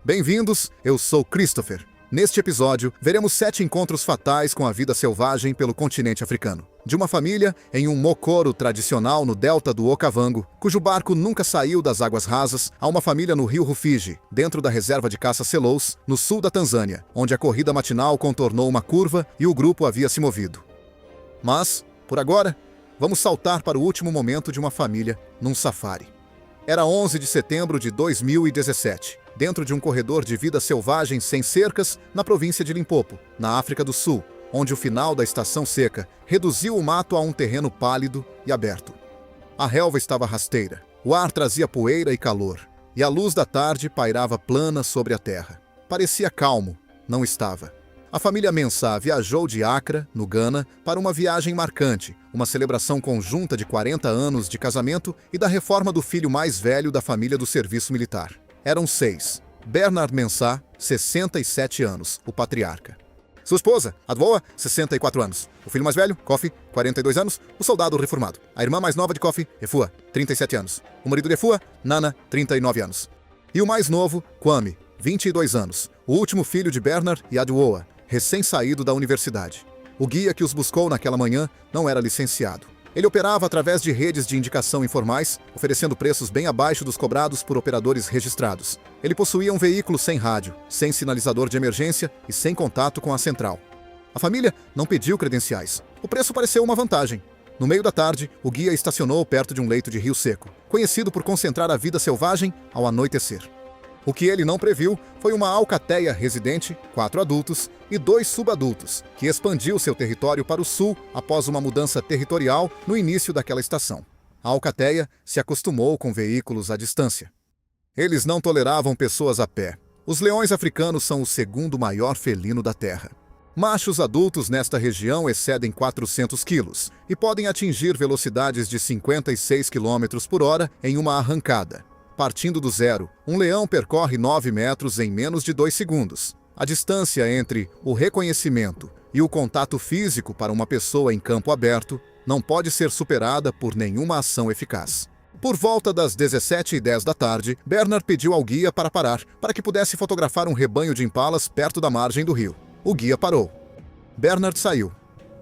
Bem-vindos, eu sou Christopher. Neste episódio, veremos 7 encontros fatais com a vida selvagem pelo continente africano. De uma família em um mokoro tradicional no delta do Okavango, cujo barco nunca saiu das águas rasas, a uma família no rio Rufiji, dentro da reserva de caça Selous, no sul da Tanzânia, onde a corrida matinal contornou uma curva e o grupo havia se movido. Mas, por agora, vamos saltar para o último momento de uma família num safari. Era 11 de setembro de 2017. Dentro de um corredor de vida selvagem sem cercas, na província de Limpopo, na África do Sul, onde o final da estação seca reduziu o mato a um terreno pálido e aberto. A relva estava rasteira, o ar trazia poeira e calor, e a luz da tarde pairava plana sobre a terra. Parecia calmo, não estava. A família Mensah viajou de Accra, no Ghana, para uma viagem marcante, uma celebração conjunta de 40 anos de casamento e da reforma do filho mais velho da família do serviço militar. Eram 6. Bernard Mensah, 67 anos, o patriarca. Sua esposa, Adwoa, 64 anos. O filho mais velho, Kofi, 42 anos, o soldado reformado. A irmã mais nova de Kofi, Efua, 37 anos. O marido de Efua, Nana, 39 anos. E o mais novo, Kwame, 22 anos. O último filho de Bernard e Adwoa, recém-saído da universidade. O guia que os buscou naquela manhã não era licenciado. Ele operava através de redes de indicação informais, oferecendo preços bem abaixo dos cobrados por operadores registrados. Ele possuía um veículo sem rádio, sem sinalizador de emergência e sem contato com a central. A família não pediu credenciais. O preço pareceu uma vantagem. No meio da tarde, o guia estacionou perto de um leito de rio seco, conhecido por concentrar a vida selvagem ao anoitecer. O que ele não previu foi uma alcateia residente, 4 adultos e 2 subadultos, que expandiu seu território para o sul após uma mudança territorial no início daquela estação. A alcateia se acostumou com veículos à distância. Eles não toleravam pessoas a pé. Os leões africanos são o segundo maior felino da Terra. Machos adultos nesta região excedem 400 quilos e podem atingir velocidades de 56 km por hora em uma arrancada. Partindo do zero, um leão percorre 9 metros em menos de 2 segundos. A distância entre o reconhecimento e o contato físico para uma pessoa em campo aberto não pode ser superada por nenhuma ação eficaz. Por volta das 17h10 da tarde, Bernard pediu ao guia para parar, para que pudesse fotografar um rebanho de impalas perto da margem do rio. O guia parou. Bernard saiu.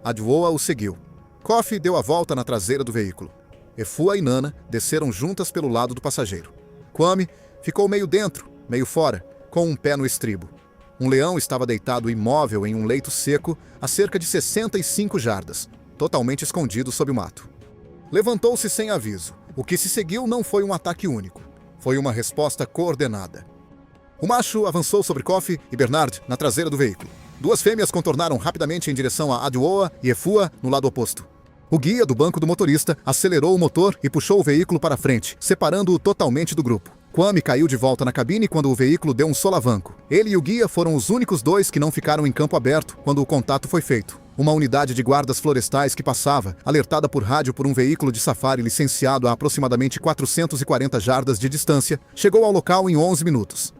Adwoa o seguiu. Kofi deu a volta na traseira do veículo. Efua e Nana desceram juntas pelo lado do passageiro. Kwame ficou meio dentro, meio fora, com um pé no estribo. Um leão estava deitado imóvel em um leito seco a cerca de 65 jardas, totalmente escondido sob o mato. Levantou-se sem aviso. O que se seguiu não foi um ataque único. Foi uma resposta coordenada. O macho avançou sobre Kofi e Bernard na traseira do veículo. 2 fêmeas contornaram rapidamente em direção a Adwoa e Efua no lado oposto. O guia do banco do motorista acelerou o motor e puxou o veículo para frente, separando-o totalmente do grupo. Kwame caiu de volta na cabine quando o veículo deu um solavanco. Ele e o guia foram os únicos 2 que não ficaram em campo aberto quando o contato foi feito. Uma unidade de guardas florestais que passava, alertada por rádio por um veículo de safari licenciado a aproximadamente 440 jardas de distância, chegou ao local em 11 minutos.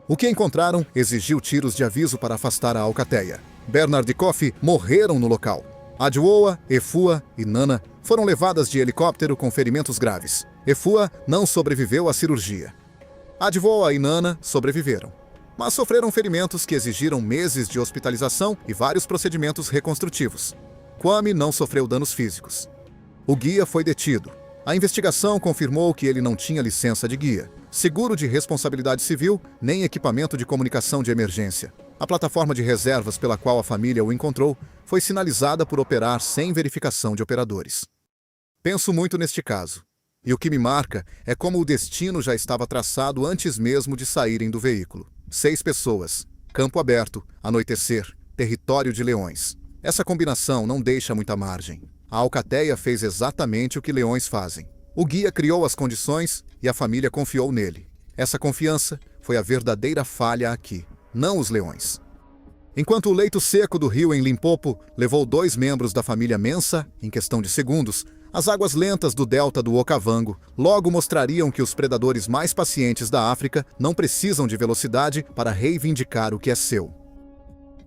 O que encontraram exigiu tiros de aviso para afastar a alcateia. Bernard e Kofi morreram no local. Adwoa, Efua e Nana foram levadas de helicóptero com ferimentos graves. Efua não sobreviveu à cirurgia. Adwoa e Nana sobreviveram, mas sofreram ferimentos que exigiram meses de hospitalização e vários procedimentos reconstrutivos. Kwame não sofreu danos físicos. O guia foi detido. A investigação confirmou que ele não tinha licença de guia, seguro de responsabilidade civil, nem equipamento de comunicação de emergência. A plataforma de reservas pela qual a família o encontrou foi sinalizada por operar sem verificação de operadores. Penso muito neste caso, e o que me marca é como o destino já estava traçado antes mesmo de saírem do veículo. 6 pessoas, campo aberto, anoitecer, território de leões. Essa combinação não deixa muita margem. A alcateia fez exatamente o que leões fazem. O guia criou as condições e a família confiou nele. Essa confiança foi a verdadeira falha aqui, não os leões. Enquanto o leito seco do rio em Limpopo levou 2 membros da família Mensah, em questão de segundos, as águas lentas do delta do Okavango logo mostrariam que os predadores mais pacientes da África não precisam de velocidade para reivindicar o que é seu.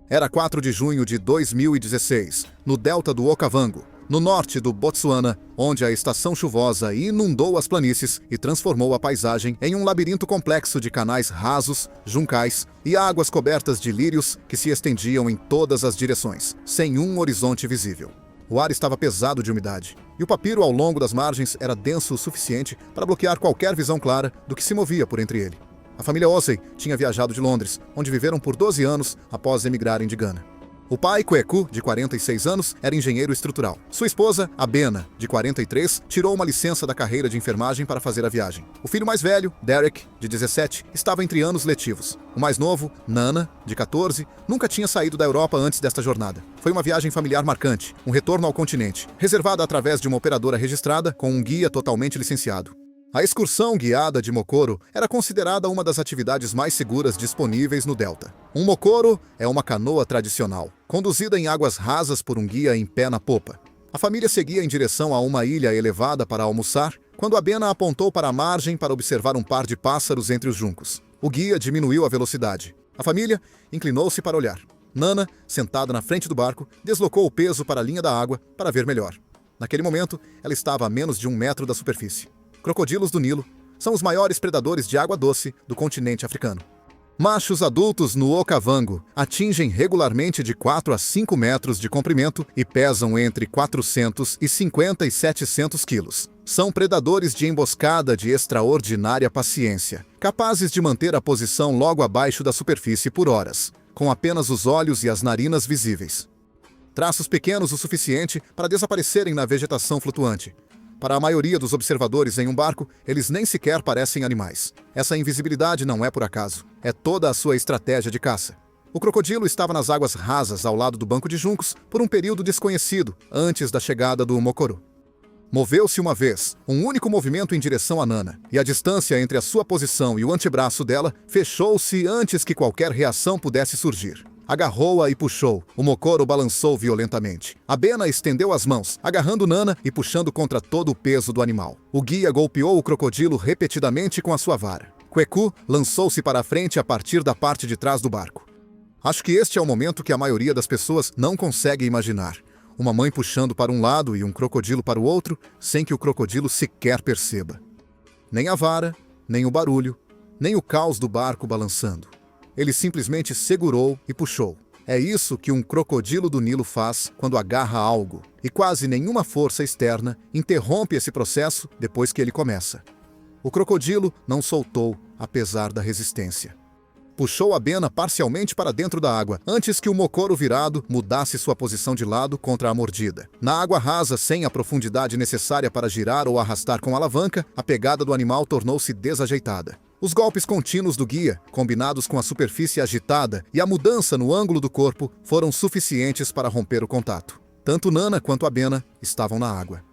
Era 4 de junho de 2016, no delta do Okavango, no norte do Botsuana, onde a estação chuvosa inundou as planícies e transformou a paisagem em um labirinto complexo de canais rasos, juncais e águas cobertas de lírios que se estendiam em todas as direções, sem um horizonte visível. O ar estava pesado de umidade, e o papiro ao longo das margens era denso o suficiente para bloquear qualquer visão clara do que se movia por entre ele. A família Osei tinha viajado de Londres, onde viveram por 12 anos após emigrarem de Gana. O pai, Kweku, de 46 anos, era engenheiro estrutural. Sua esposa, Abena, de 43, tirou uma licença da carreira de enfermagem para fazer a viagem. O filho mais velho, Derek, de 17, estava entre anos letivos. O mais novo, Nana, de 14, nunca tinha saído da Europa antes desta jornada. Foi uma viagem familiar marcante, um retorno ao continente, reservada através de uma operadora registrada com um guia totalmente licenciado. A excursão guiada de Mokoro era considerada uma das atividades mais seguras disponíveis no Delta. Um Mokoro é uma canoa tradicional, conduzida em águas rasas por um guia em pé na popa. A família seguia em direção a uma ilha elevada para almoçar, quando Abena apontou para a margem para observar um par de pássaros entre os juncos. O guia diminuiu a velocidade. A família inclinou-se para olhar. Nana, sentada na frente do barco, deslocou o peso para a linha da água para ver melhor. Naquele momento, ela estava a menos de 1 metro da superfície. Crocodilos do Nilo são os maiores predadores de água doce do continente africano. Machos adultos no Okavango atingem regularmente de 4 a 5 metros de comprimento e pesam entre 450 e 700 quilos. São predadores de emboscada de extraordinária paciência, capazes de manter a posição logo abaixo da superfície por horas, com apenas os olhos e as narinas visíveis. Traços pequenos o suficiente para desaparecerem na vegetação flutuante. Para a maioria dos observadores em um barco, eles nem sequer parecem animais. Essa invisibilidade não é por acaso. É toda a sua estratégia de caça. O crocodilo estava nas águas rasas ao lado do banco de juncos por um período desconhecido, antes da chegada do Mokoro. Moveu-se uma vez, um único movimento em direção a Nana, e a distância entre a sua posição e o antebraço dela fechou-se antes que qualquer reação pudesse surgir. Agarrou-a e puxou. O Mokoro balançou violentamente. Abena estendeu as mãos, agarrando Nana e puxando contra todo o peso do animal. O guia golpeou o crocodilo repetidamente com a sua vara. Kweku lançou-se para a frente a partir da parte de trás do barco. Acho que este é o momento que a maioria das pessoas não consegue imaginar. Uma mãe puxando para um lado e um crocodilo para o outro, sem que o crocodilo sequer perceba. Nem a vara, nem o barulho, nem o caos do barco balançando. Ele simplesmente segurou e puxou. É isso que um crocodilo do Nilo faz quando agarra algo, e quase nenhuma força externa interrompe esse processo depois que ele começa. O crocodilo não soltou, apesar da resistência. Puxou Abena parcialmente para dentro da água, antes que o Mokoro virado mudasse sua posição de lado contra a mordida. Na água rasa, sem a profundidade necessária para girar ou arrastar com a alavanca, a pegada do animal tornou-se desajeitada. Os golpes contínuos do guia, combinados com a superfície agitada e a mudança no ângulo do corpo, foram suficientes para romper o contato. Tanto Nana quanto Abena estavam na água.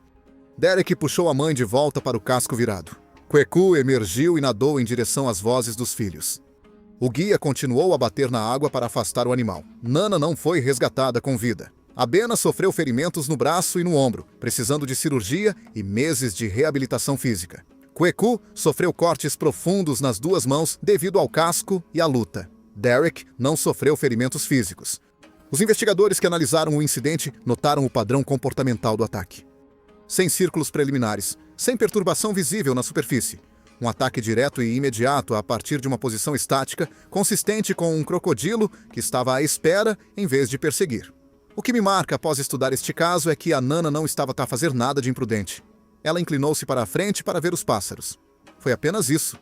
Derek puxou a mãe de volta para o casco virado. Kweku emergiu e nadou em direção às vozes dos filhos. O guia continuou a bater na água para afastar o animal. Nana não foi resgatada com vida. Abena sofreu ferimentos no braço e no ombro, precisando de cirurgia e meses de reabilitação física. Kweku sofreu cortes profundos nas 2 mãos devido ao casco e à luta. Derek não sofreu ferimentos físicos. Os investigadores que analisaram o incidente notaram o padrão comportamental do ataque. Sem círculos preliminares, sem perturbação visível na superfície. Um ataque direto e imediato a partir de uma posição estática, consistente com um crocodilo que estava à espera em vez de perseguir. O que me marca após estudar este caso é que a Nana não estava a fazer nada de imprudente. Ela inclinou-se para a frente para ver os pássaros. Foi apenas isso.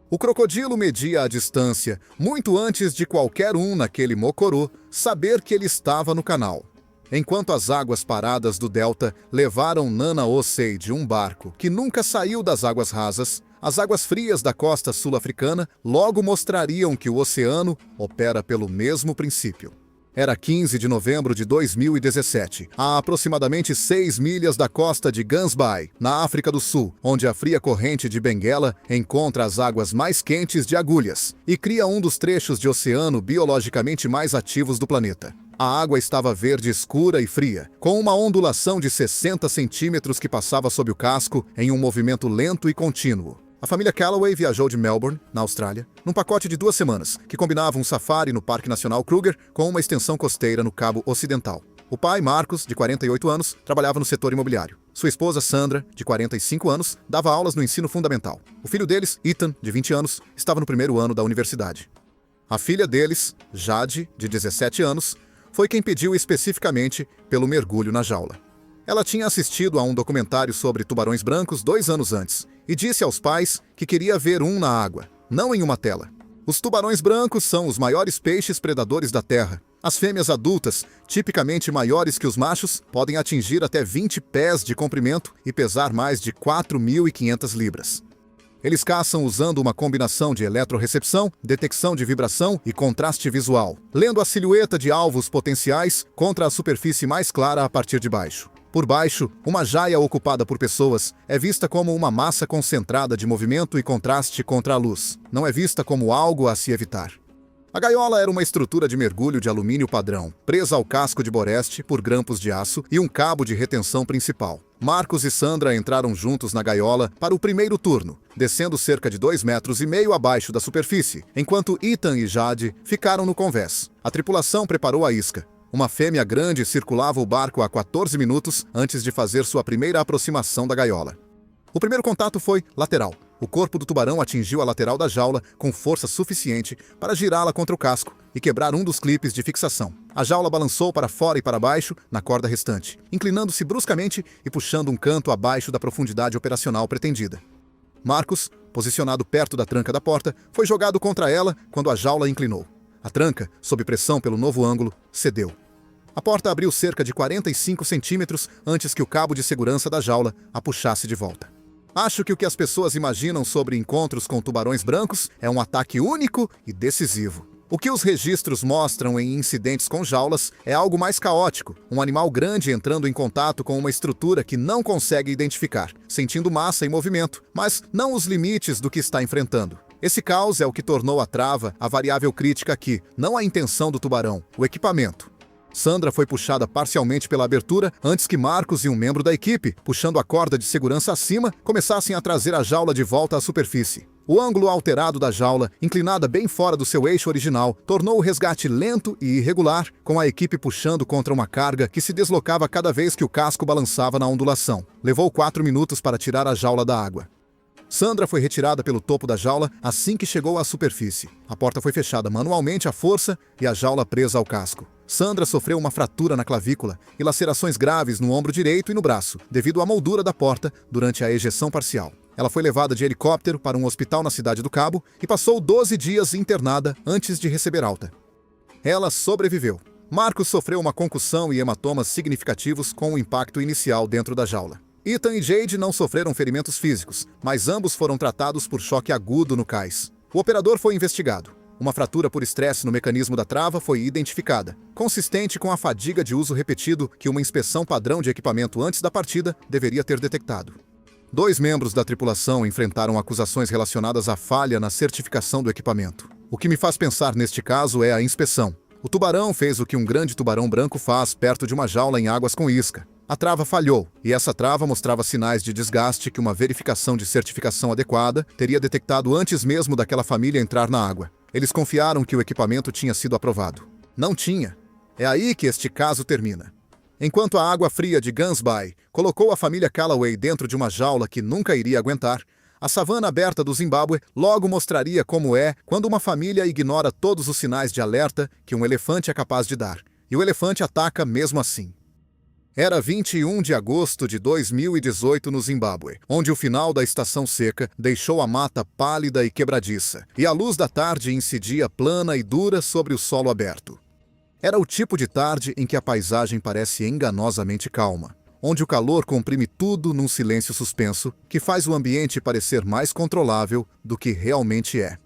O crocodilo media a distância, muito antes de qualquer um naquele Mokoro saber que ele estava no canal. Enquanto as águas paradas do delta levaram Nana Osei de um barco que nunca saiu das águas rasas, as águas frias da costa sul-africana logo mostrariam que o oceano opera pelo mesmo princípio. Era 15 de novembro de 2017, a aproximadamente 6 milhas da costa de Gansbaai, na África do Sul, onde a fria corrente de Benguela encontra as águas mais quentes de Agulhas e cria um dos trechos de oceano biologicamente mais ativos do planeta. A água estava verde escura e fria, com uma ondulação de 60 centímetros que passava sob o casco em um movimento lento e contínuo. A família Calloway viajou de Melbourne, na Austrália, num pacote de 2 semanas, que combinava um safari no Parque Nacional Kruger com uma extensão costeira no Cabo Ocidental. O pai, Marcos, de 48 anos, trabalhava no setor imobiliário. Sua esposa, Sandra, de 45 anos, dava aulas no ensino fundamental. O filho deles, Ethan, de 20 anos, estava no primeiro ano da universidade. A filha deles, Jade, de 17 anos, foi quem pediu especificamente pelo mergulho na jaula. Ela tinha assistido a um documentário sobre tubarões brancos 2 anos antes e disse aos pais que queria ver um na água, não em uma tela. Os tubarões brancos são os maiores peixes predadores da Terra. As fêmeas adultas, tipicamente maiores que os machos, podem atingir até 20 pés de comprimento e pesar mais de 4.500 libras. Eles caçam usando uma combinação de eletrorecepção, detecção de vibração e contraste visual, lendo a silhueta de alvos potenciais contra a superfície mais clara a partir de baixo. Por baixo, uma jaia ocupada por pessoas é vista como uma massa concentrada de movimento e contraste contra a luz. Não é vista como algo a se evitar. A gaiola era uma estrutura de mergulho de alumínio padrão, presa ao casco de boreste por grampos de aço e um cabo de retenção principal. Marcos e Sandra entraram juntos na gaiola para o primeiro turno, descendo cerca de 2,5 metros abaixo da superfície, enquanto Ethan e Jade ficaram no convés. A tripulação preparou a isca. Uma fêmea grande circulava o barco há 14 minutos antes de fazer sua primeira aproximação da gaiola. O primeiro contato foi lateral. O corpo do tubarão atingiu a lateral da jaula com força suficiente para girá-la contra o casco e quebrar um dos clipes de fixação. A jaula balançou para fora e para baixo na corda restante, inclinando-se bruscamente e puxando um canto abaixo da profundidade operacional pretendida. Marcos, posicionado perto da tranca da porta, foi jogado contra ela quando a jaula inclinou. A tranca, sob pressão pelo novo ângulo, cedeu. A porta abriu cerca de 45 centímetros antes que o cabo de segurança da jaula a puxasse de volta. Acho que o que as pessoas imaginam sobre encontros com tubarões brancos é um ataque único e decisivo. O que os registros mostram em incidentes com jaulas é algo mais caótico, um animal grande entrando em contato com uma estrutura que não consegue identificar, sentindo massa e movimento, mas não os limites do que está enfrentando. Esse caos é o que tornou a trava a variável crítica aqui, não a intenção do tubarão, o equipamento. Sandra foi puxada parcialmente pela abertura antes que Marcos e um membro da equipe, puxando a corda de segurança acima, começassem a trazer a jaula de volta à superfície. O ângulo alterado da jaula, inclinada bem fora do seu eixo original, tornou o resgate lento e irregular, com a equipe puxando contra uma carga que se deslocava cada vez que o casco balançava na ondulação. Levou 4 minutos para tirar a jaula da água. Sandra foi retirada pelo topo da jaula assim que chegou à superfície. A porta foi fechada manualmente à força e a jaula presa ao casco. Sandra sofreu uma fratura na clavícula e lacerações graves no ombro direito e no braço, devido à moldura da porta durante a ejeção parcial. Ela foi levada de helicóptero para um hospital na Cidade do Cabo e passou 12 dias internada antes de receber alta. Ela sobreviveu. Marcos sofreu uma concussão e hematomas significativos com o impacto inicial dentro da jaula. Ethan e Jade não sofreram ferimentos físicos, mas ambos foram tratados por choque agudo no cais. O operador foi investigado. Uma fratura por estresse no mecanismo da trava foi identificada, consistente com a fadiga de uso repetido que uma inspeção padrão de equipamento antes da partida deveria ter detectado. 2 membros da tripulação enfrentaram acusações relacionadas à falha na certificação do equipamento. O que me faz pensar neste caso é a inspeção. O tubarão fez o que um grande tubarão branco faz perto de uma jaula em águas com isca. A trava falhou, e essa trava mostrava sinais de desgaste que uma verificação de certificação adequada teria detectado antes mesmo daquela família entrar na água. Eles confiaram que o equipamento tinha sido aprovado. Não tinha. É aí que este caso termina. Enquanto a água fria de Guns Bay colocou a família Callaway dentro de uma jaula que nunca iria aguentar, a savana aberta do Zimbábue logo mostraria como é quando uma família ignora todos os sinais de alerta que um elefante é capaz de dar. E o elefante ataca mesmo assim. Era 21 de agosto de 2018 no Zimbábue, onde o final da estação seca deixou a mata pálida e quebradiça, e a luz da tarde incidia plana e dura sobre o solo aberto. Era o tipo de tarde em que a paisagem parece enganosamente calma, onde o calor comprime tudo num silêncio suspenso que faz o ambiente parecer mais controlável do que realmente é.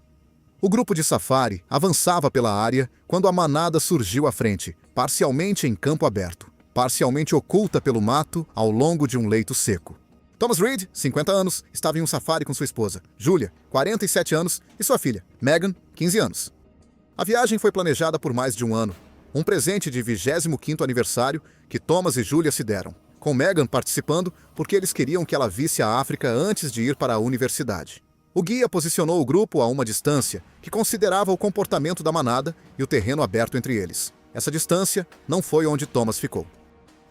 O grupo de safari avançava pela área quando a manada surgiu à frente, parcialmente em campo aberto, parcialmente oculta pelo mato ao longo de um leito seco. Thomas Reed, 50 anos, estava em um safari com sua esposa, Julia, 47 anos, e sua filha, Megan, 15 anos. A viagem foi planejada por mais de um ano, um presente de 25º aniversário que Thomas e Julia se deram, com Megan participando porque eles queriam que ela visse a África antes de ir para a universidade. O guia posicionou o grupo a uma distância que considerava o comportamento da manada e o terreno aberto entre eles. Essa distância não foi onde Thomas ficou.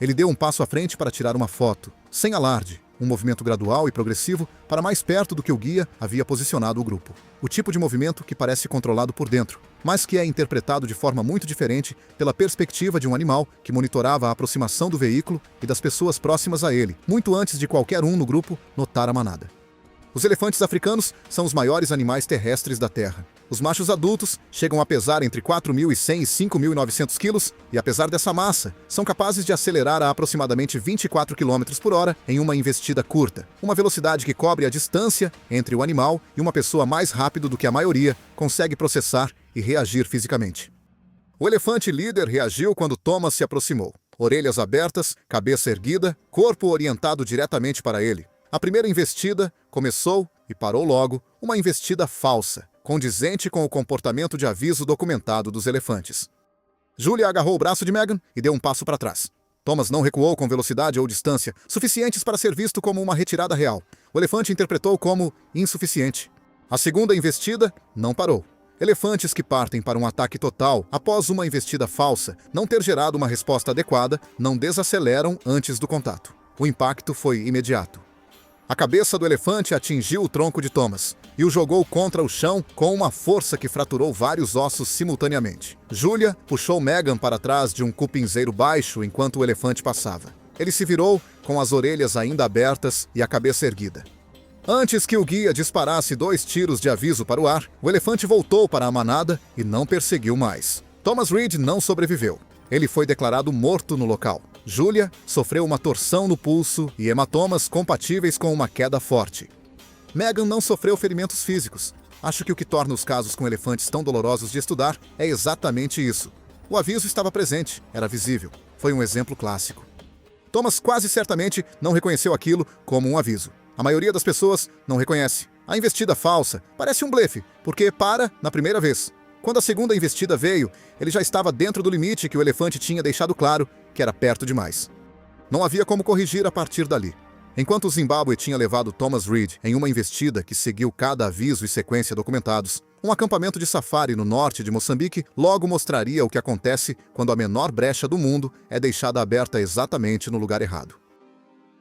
Ele deu um passo à frente para tirar uma foto, sem alarde, um movimento gradual e progressivo para mais perto do que o guia havia posicionado o grupo. O tipo de movimento que parece controlado por dentro, mas que é interpretado de forma muito diferente pela perspectiva de um animal que monitorava a aproximação do veículo e das pessoas próximas a ele, muito antes de qualquer um no grupo notar a manada. Os elefantes africanos são os maiores animais terrestres da Terra. Os machos adultos chegam a pesar entre 4.100 e 5.900 quilos e, apesar dessa massa, são capazes de acelerar a aproximadamente 24 km por hora em uma investida curta, uma velocidade que cobre a distância entre o animal e uma pessoa mais rápido do que a maioria consegue processar e reagir fisicamente. O elefante líder reagiu quando Thomas se aproximou. Orelhas abertas, cabeça erguida, corpo orientado diretamente para ele. A primeira investida começou e parou logo, uma investida falsa, condizente com o comportamento de aviso documentado dos elefantes. Julia agarrou o braço de Megan e deu um passo para trás. Thomas não recuou com velocidade ou distância suficientes para ser visto como uma retirada real. O elefante interpretou como insuficiente. A segunda investida não parou. Elefantes que partem para um ataque total após uma investida falsa não ter gerado uma resposta adequada não desaceleram antes do contato. O impacto foi imediato. A cabeça do elefante atingiu o tronco de Thomas e o jogou contra o chão com uma força que fraturou vários ossos simultaneamente. Julia puxou Megan para trás de um cupinzeiro baixo enquanto o elefante passava. Ele se virou com as orelhas ainda abertas e a cabeça erguida. Antes que o guia disparasse 2 tiros de aviso para o ar, o elefante voltou para a manada e não perseguiu mais. Thomas Reed não sobreviveu. Ele foi declarado morto no local. Julia sofreu uma torção no pulso e hematomas compatíveis com uma queda forte. Megan não sofreu ferimentos físicos. Acho que o que torna os casos com elefantes tão dolorosos de estudar é exatamente isso. O aviso estava presente, era visível. Foi um exemplo clássico. Thomas quase certamente não reconheceu aquilo como um aviso. A maioria das pessoas não reconhece. A investida falsa parece um blefe, porque para na primeira vez. Quando a segunda investida veio, ele já estava dentro do limite que o elefante tinha deixado claro que era perto demais. Não havia como corrigir a partir dali. Enquanto o Zimbábue tinha levado Thomas Reed em uma investida que seguiu cada aviso e sequência documentados, um acampamento de safari no norte de Moçambique logo mostraria o que acontece quando a menor brecha do mundo é deixada aberta exatamente no lugar errado.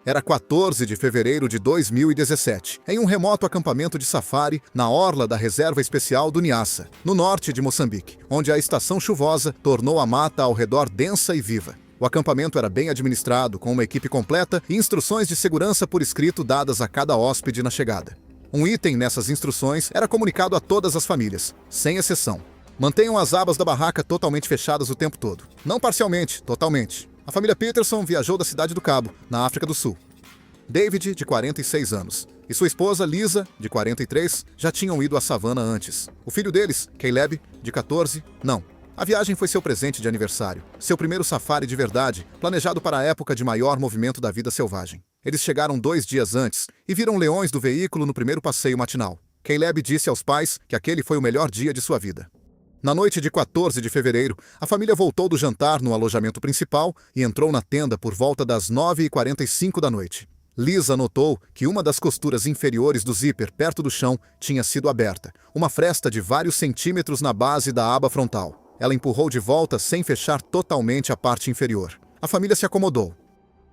Era 14 de fevereiro de 2017, em um remoto acampamento de safari na orla da Reserva Especial do Niassa, no norte de Moçambique, onde a estação chuvosa tornou a mata ao redor densa e viva. O acampamento era bem administrado, com uma equipe completa e instruções de segurança por escrito dadas a cada hóspede na chegada. Um item nessas instruções era comunicado a todas as famílias, sem exceção. Mantenham as abas da barraca totalmente fechadas o tempo todo. Não parcialmente, totalmente. A família Peterson viajou da cidade do Cabo, na África do Sul. David, de 46 anos, e sua esposa, Lisa, de 43, já tinham ido à savana antes. O filho deles, Caleb, de 14, não. A viagem foi seu presente de aniversário, seu primeiro safari de verdade, planejado para a época de maior movimento da vida selvagem. Eles chegaram 2 dias antes e viram leões do veículo no primeiro passeio matinal. Caleb disse aos pais que aquele foi o melhor dia de sua vida. Na noite de 14 de fevereiro, a família voltou do jantar no alojamento principal e entrou na tenda por volta das 9h45 da noite. Lisa notou que uma das costuras inferiores do zíper perto do chão tinha sido aberta, uma fresta de vários centímetros na base da aba frontal. Ela empurrou de volta sem fechar totalmente a parte inferior. A família se acomodou.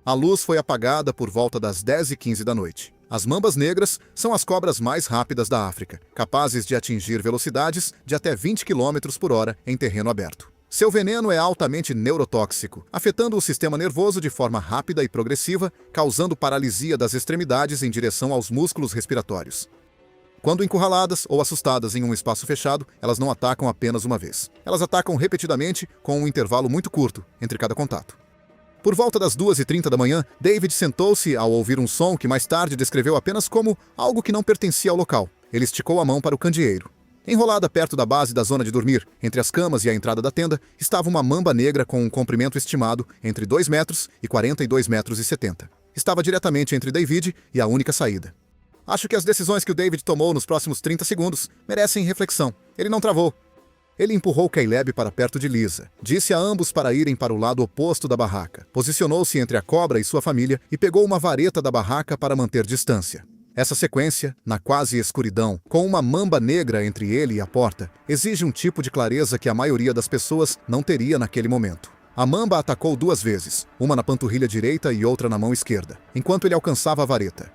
A luz foi apagada por volta das 10h15 da noite. As mambas negras são as cobras mais rápidas da África, capazes de atingir velocidades de até 20 km por hora em terreno aberto. Seu veneno é altamente neurotóxico, afetando o sistema nervoso de forma rápida e progressiva, causando paralisia das extremidades em direção aos músculos respiratórios. Quando encurraladas ou assustadas em um espaço fechado, elas não atacam apenas uma vez. Elas atacam repetidamente com um intervalo muito curto entre cada contato. Por volta das 2h30 da manhã, David sentou-se ao ouvir um som que mais tarde descreveu apenas como algo que não pertencia ao local. Ele esticou a mão para o candeeiro. Enrolada perto da base da zona de dormir, entre as camas e a entrada da tenda, estava uma mamba negra com um comprimento estimado entre 2 metros e 42,70 metros. Estava diretamente entre David e a única saída. Acho que as decisões que o David tomou nos próximos 30 segundos merecem reflexão. Ele não travou. Ele empurrou Caleb para perto de Lisa, disse a ambos para irem para o lado oposto da barraca, posicionou-se entre a cobra e sua família e pegou uma vareta da barraca para manter distância. Essa sequência, na quase escuridão, com uma mamba negra entre ele e a porta, exige um tipo de clareza que a maioria das pessoas não teria naquele momento. A mamba atacou 2 vezes, uma na panturrilha direita e outra na mão esquerda, enquanto ele alcançava a vareta.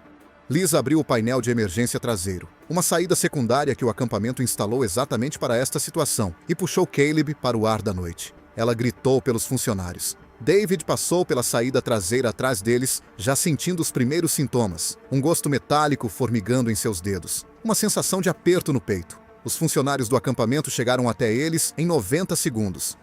Liz abriu o painel de emergência traseiro, uma saída secundária que o acampamento instalou exatamente para esta situação, e puxou Caleb para o ar da noite. Ela gritou pelos funcionários. David passou pela saída traseira atrás deles, já sentindo os primeiros sintomas. Um gosto metálico formigando em seus dedos. Uma sensação de aperto no peito. Os funcionários do acampamento chegaram até eles em 90 segundos.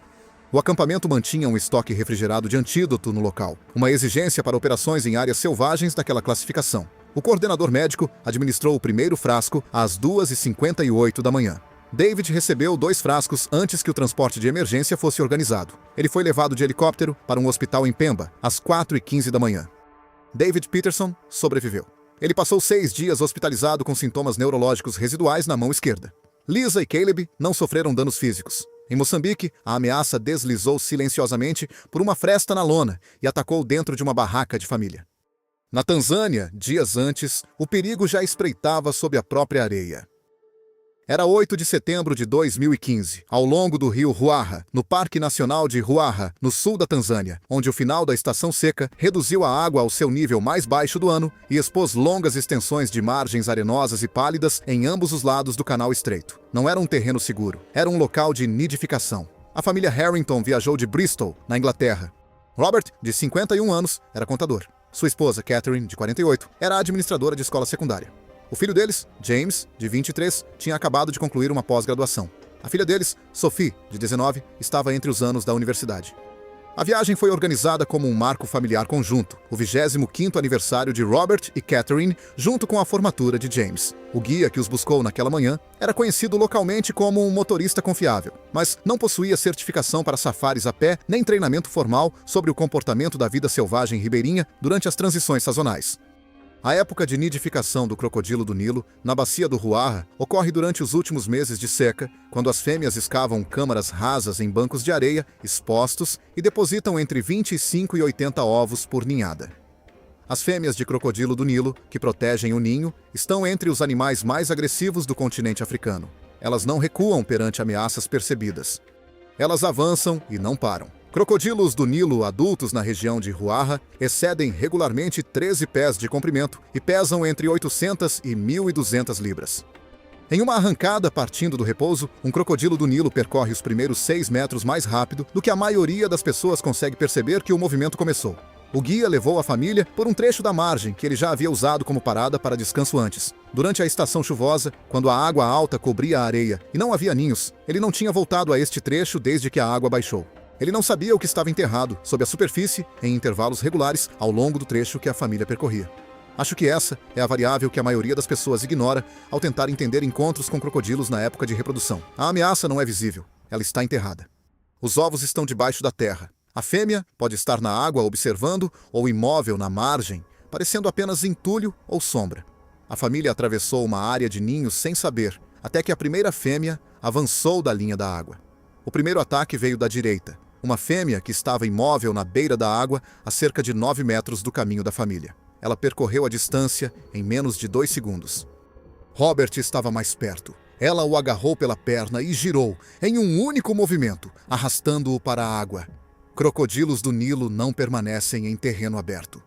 O acampamento mantinha um estoque refrigerado de antídoto no local, uma exigência para operações em áreas selvagens daquela classificação. O coordenador médico administrou o primeiro frasco às 2h58 da manhã. David recebeu 2 frascos antes que o transporte de emergência fosse organizado. Ele foi levado de helicóptero para um hospital em Pemba, às 4h15 da manhã. David Peterson sobreviveu. Ele passou 6 dias hospitalizado com sintomas neurológicos residuais na mão esquerda. Lisa e Caleb não sofreram danos físicos. Em Moçambique, a ameaça deslizou silenciosamente por uma fresta na lona e atacou dentro de uma barraca de família. Na Tanzânia, dias antes, o perigo já espreitava sob a própria areia. Era 8 de setembro de 2015, ao longo do rio Ruaha, no Parque Nacional de Ruaha, no sul da Tanzânia, onde o final da estação seca reduziu a água ao seu nível mais baixo do ano e expôs longas extensões de margens arenosas e pálidas em ambos os lados do canal estreito. Não era um terreno seguro, era um local de nidificação. A família Harrington viajou de Bristol, na Inglaterra. Robert, de 51 anos, era contador. Sua esposa, Catherine, de 48, era administradora de escola secundária. O filho deles, James, de 23, tinha acabado de concluir uma pós-graduação. A filha deles, Sophie, de 19, estava entre os anos da universidade. A viagem foi organizada como um marco familiar conjunto, o 25º aniversário de Robert e Catherine, junto com a formatura de James. O guia que os buscou naquela manhã era conhecido localmente como um motorista confiável, mas não possuía certificação para safaris a pé nem treinamento formal sobre o comportamento da vida selvagem ribeirinha durante as transições sazonais. A época de nidificação do crocodilo do Nilo, na bacia do Ruaha, ocorre durante os últimos meses de seca, quando as fêmeas escavam câmaras rasas em bancos de areia, expostos, e depositam entre 25 e 80 ovos por ninhada. As fêmeas de crocodilo do Nilo, que protegem o ninho, estão entre os animais mais agressivos do continente africano. Elas não recuam perante ameaças percebidas. Elas avançam e não param. Crocodilos do Nilo adultos na região de Ruaha excedem regularmente 13 pés de comprimento e pesam entre 800 e 1.200 libras. Em uma arrancada partindo do repouso, um crocodilo do Nilo percorre os primeiros 6 metros mais rápido do que a maioria das pessoas consegue perceber que o movimento começou. O guia levou a família por um trecho da margem que ele já havia usado como parada para descanso antes. Durante a estação chuvosa, quando a água alta cobria a areia e não havia ninhos, ele não tinha voltado a este trecho desde que a água baixou. Ele não sabia o que estava enterrado, sob a superfície, em intervalos regulares, ao longo do trecho que a família percorria. Acho que essa é a variável que a maioria das pessoas ignora ao tentar entender encontros com crocodilos na época de reprodução. A ameaça não é visível, ela está enterrada. Os ovos estão debaixo da terra. A fêmea pode estar na água observando ou imóvel na margem, parecendo apenas entulho ou sombra. A família atravessou uma área de ninhos sem saber, até que a primeira fêmea avançou da linha da água. O primeiro ataque veio da direita. Uma fêmea que estava imóvel na beira da água a cerca de 9 metros do caminho da família. Ela percorreu a distância em menos de 2 segundos. Robert estava mais perto. Ela o agarrou pela perna e girou, em um único movimento, arrastando-o para a água. Crocodilos do Nilo não permanecem em terreno aberto.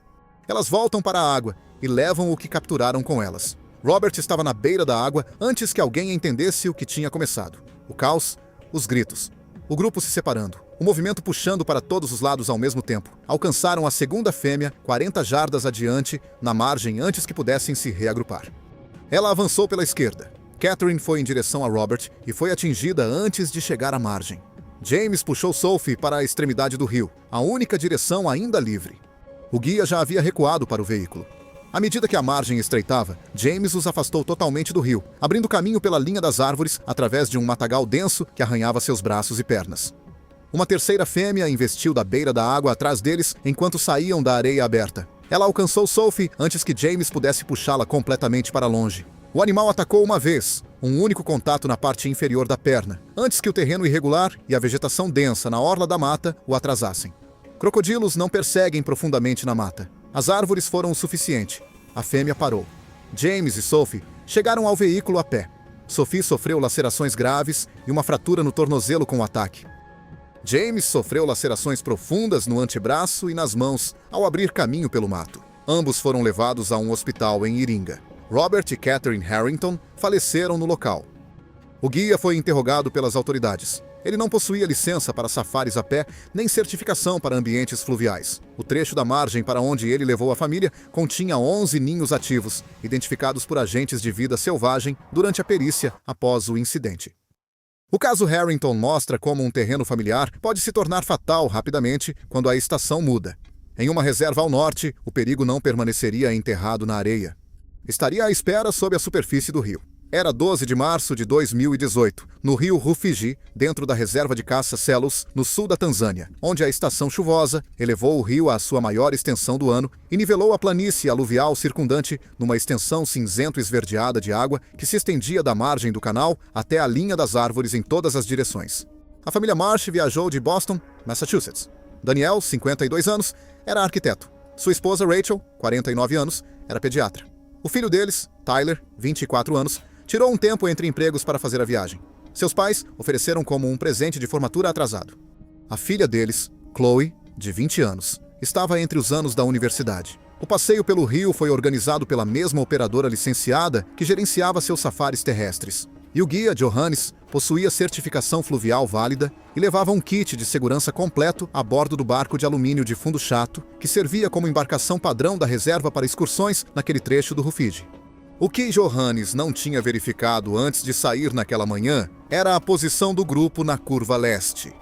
Elas voltam para a água e levam o que capturaram com elas. Robert estava na beira da água antes que alguém entendesse o que tinha começado. O caos, os gritos. O grupo se separando, o movimento puxando para todos os lados ao mesmo tempo. Alcançaram a segunda fêmea 40 jardas adiante, na margem antes que pudessem se reagrupar. Ela avançou pela esquerda. Catherine foi em direção a Robert e foi atingida antes de chegar à margem. James puxou Sophie para a extremidade do rio, a única direção ainda livre. O guia já havia recuado para o veículo. À medida que a margem estreitava, James os afastou totalmente do rio, abrindo caminho pela linha das árvores através de um matagal denso que arranhava seus braços e pernas. Uma terceira fêmea investiu da beira da água atrás deles enquanto saíam da areia aberta. Ela alcançou Sophie antes que James pudesse puxá-la completamente para longe. O animal atacou uma vez, um único contato na parte inferior da perna, antes que o terreno irregular e a vegetação densa na orla da mata o atrasassem. Crocodilos não perseguem profundamente na mata. As árvores foram o suficiente. A fêmea parou. James e Sophie chegaram ao veículo a pé. Sophie sofreu lacerações graves e uma fratura no tornozelo com o ataque. James sofreu lacerações profundas no antebraço e nas mãos ao abrir caminho pelo mato. Ambos foram levados a um hospital em Iringa. Robert e Catherine Harrington faleceram no local. O guia foi interrogado pelas autoridades. Ele não possuía licença para safaris a pé, nem certificação para ambientes fluviais. O trecho da margem para onde ele levou a família continha 11 ninhos ativos, identificados por agentes de vida selvagem durante a perícia após o incidente. O caso Harrington mostra como um terreno familiar pode se tornar fatal rapidamente quando a estação muda. Em uma reserva ao norte, o perigo não permaneceria enterrado na areia. Estaria à espera sob a superfície do rio. Era 12 de março de 2018, no rio Rufiji, dentro da reserva de caça Selous, no sul da Tanzânia, onde a estação chuvosa elevou o rio à sua maior extensão do ano e nivelou a planície aluvial circundante numa extensão cinzento-esverdeada de água que se estendia da margem do canal até a linha das árvores em todas as direções. A família Marsh viajou de Boston, Massachusetts. Daniel, 52 anos, era arquiteto. Sua esposa Rachel, 49 anos, era pediatra. O filho deles, Tyler, 24 anos, tirou um tempo entre empregos para fazer a viagem. Seus pais ofereceram como um presente de formatura atrasado. A filha deles, Chloe, de 20 anos, estava entre os anos da universidade. O passeio pelo rio foi organizado pela mesma operadora licenciada que gerenciava seus safaris terrestres. E o guia, Johannes, possuía certificação fluvial válida e levava um kit de segurança completo a bordo do barco de alumínio de fundo chato, que servia como embarcação padrão da reserva para excursões naquele trecho do Rufiji. O que Johannes não tinha verificado antes de sair naquela manhã era a posição do grupo na curva leste.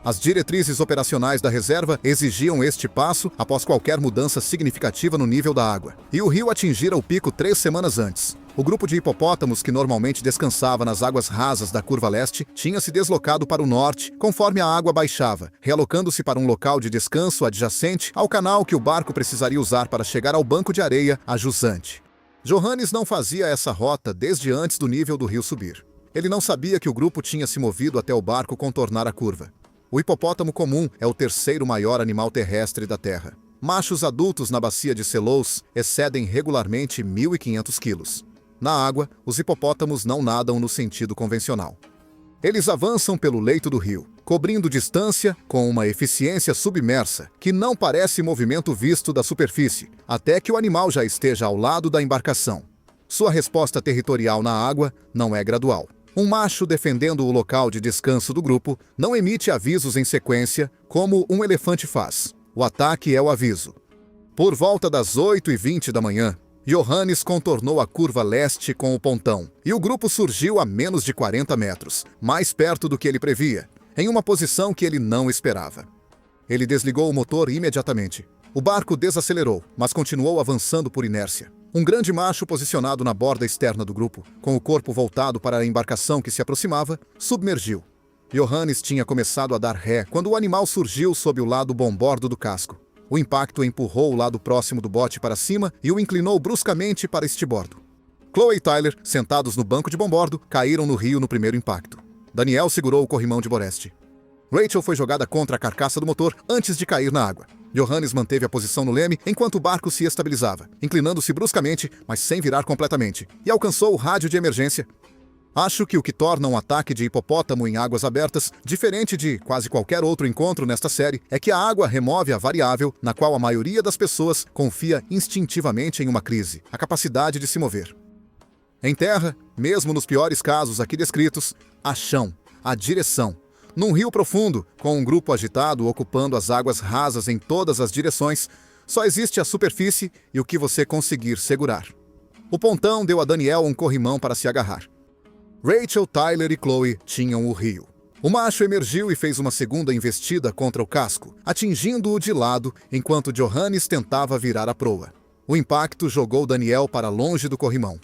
As diretrizes operacionais da reserva exigiam este passo após qualquer mudança significativa no nível da água. E o rio atingira o pico 3 semanas antes. O grupo de hipopótamos que normalmente descansava nas águas rasas da curva leste tinha se deslocado para o norte conforme a água baixava, realocando-se para um local de descanso adjacente ao canal que o barco precisaria usar para chegar ao banco de areia a jusante. Johannes não fazia essa rota desde antes do nível do rio subir. Ele não sabia que o grupo tinha se movido até o barco contornar a curva. O hipopótamo comum é o terceiro maior animal terrestre da Terra. Machos adultos na bacia de Selous excedem regularmente 1.500 quilos. Na água, os hipopótamos não nadam no sentido convencional. Eles avançam pelo leito do rio, cobrindo distância com uma eficiência submersa que não parece movimento visto da superfície, até que o animal já esteja ao lado da embarcação. Sua resposta territorial na água não é gradual. Um macho defendendo o local de descanso do grupo não emite avisos em sequência, como um elefante faz. O ataque é o aviso. Por volta das 8h20 da manhã, Johannes contornou a curva leste com o pontão, e o grupo surgiu a menos de 40 metros, mais perto do que ele previa, em uma posição que ele não esperava. Ele desligou o motor imediatamente. O barco desacelerou, mas continuou avançando por inércia. Um grande macho posicionado na borda externa do grupo, com o corpo voltado para a embarcação que se aproximava, submergiu. Johannes tinha começado a dar ré quando o animal surgiu sob o lado bombordo do casco. O impacto empurrou o lado próximo do bote para cima e o inclinou bruscamente para estibordo. Chloe e Tyler, sentados no banco de bombordo, caíram no rio no primeiro impacto. Daniel segurou o corrimão de Boreste. Rachel foi jogada contra a carcaça do motor antes de cair na água. Johannes manteve a posição no leme enquanto o barco se estabilizava, inclinando-se bruscamente, mas sem virar completamente, e alcançou o rádio de emergência. Acho que o que torna um ataque de hipopótamo em águas abertas diferente de quase qualquer outro encontro nesta série é que a água remove a variável na qual a maioria das pessoas confia instintivamente em uma crise, a capacidade de se mover. Em terra, mesmo nos piores casos aqui descritos, há chão, há direção. Num rio profundo, com um grupo agitado ocupando as águas rasas em todas as direções, só existe a superfície e o que você conseguir segurar. O pontão deu a Daniel um corrimão para se agarrar. Rachel, Tyler e Chloe tinham o rio. O macho emergiu e fez uma segunda investida contra o casco, atingindo-o de lado enquanto Johannes tentava virar a proa. O impacto jogou Daniel para longe do corrimão.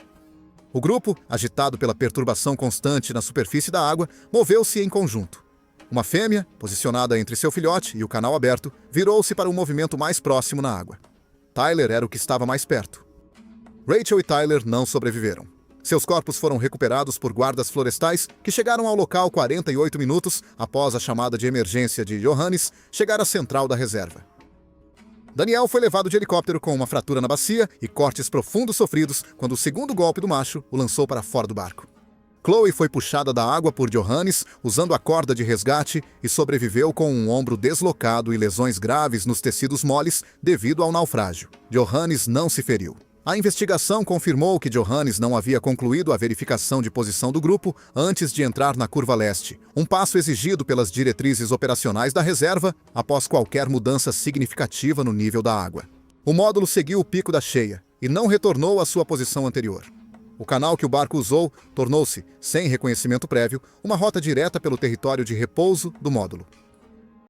O grupo, agitado pela perturbação constante na superfície da água, moveu-se em conjunto. Uma fêmea, posicionada entre seu filhote e o canal aberto, virou-se para um movimento mais próximo na água. Tyler era o que estava mais perto. Rachel e Tyler não sobreviveram. Seus corpos foram recuperados por guardas florestais que chegaram ao local 48 minutos após a chamada de emergência de Johannes chegar à central da reserva. Daniel foi levado de helicóptero com uma fratura na bacia e cortes profundos sofridos quando o segundo golpe do macho o lançou para fora do barco. Chloe foi puxada da água por Johannes usando a corda de resgate e sobreviveu com um ombro deslocado e lesões graves nos tecidos moles devido ao naufrágio. Johannes não se feriu. A investigação confirmou que Johannes não havia concluído a verificação de posição do grupo antes de entrar na curva leste, um passo exigido pelas diretrizes operacionais da reserva após qualquer mudança significativa no nível da água. O módulo seguiu o pico da cheia e não retornou à sua posição anterior. O canal que o barco usou tornou-se, sem reconhecimento prévio, uma rota direta pelo território de repouso do módulo.